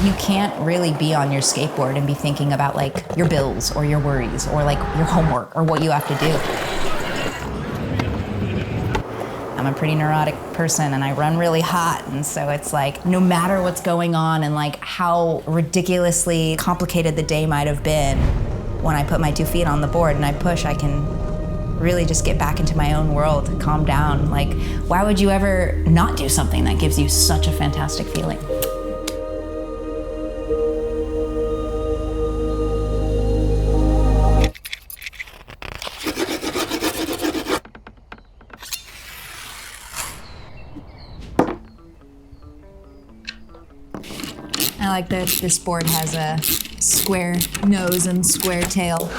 You can't really be on your skateboard and be thinking about like your bills or your worries or like your homework or what you have to do. I'm a pretty neurotic person and I run really hot, and so it's like no matter what's going on and like how ridiculously complicated the day might have been, when I put my 2 feet on the board and I push, I can really just get back into my own world, calm down. Like, why would you ever not do something that gives you such a fantastic feeling? I like that this board has a square nose and square tail.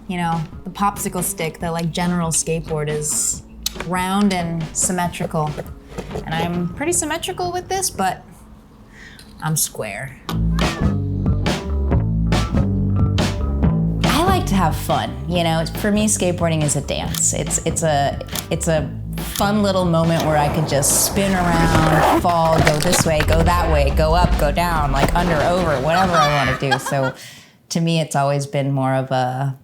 You know, the popsicle stick, the like general skateboard, is round and symmetrical. And I'm pretty symmetrical with this, but I'm square. I like to have fun, you know. For me, skateboarding is a dance. It's a fun little moment where I could just spin around, fall, go this way, go that way, go up, go down, like under, over, whatever I want to do. So to me, it's always been more of a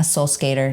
soul skater.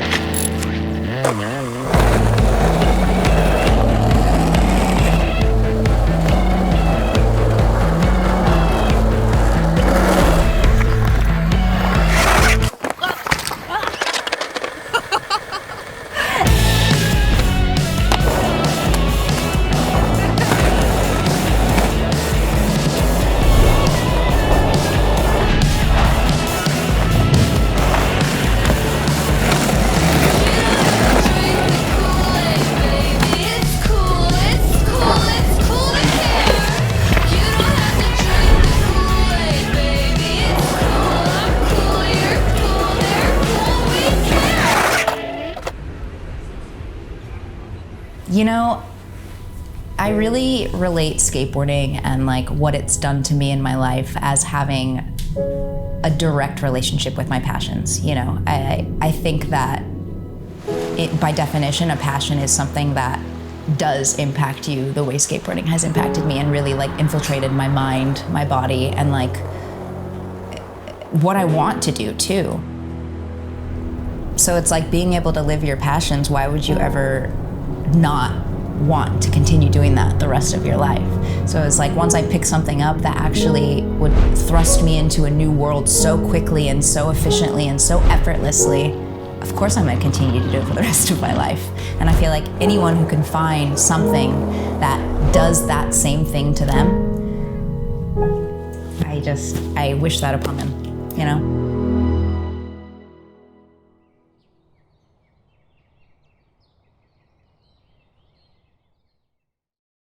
You know, I really relate skateboarding and like what it's done to me in my life as having a direct relationship with my passions. You know, I think that by definition, a passion is something that does impact you the way skateboarding has impacted me and really like infiltrated my mind, my body, and like what I want to do too. So it's like being able to live your passions. Why would you ever not want to continue doing that the rest of your life? So it's like once I pick something up that actually would thrust me into a new world so quickly and so efficiently and so effortlessly, of course I'm going to continue to do it for the rest of my life. And I feel like anyone who can find something that does that same thing to them, I wish that upon them, you know?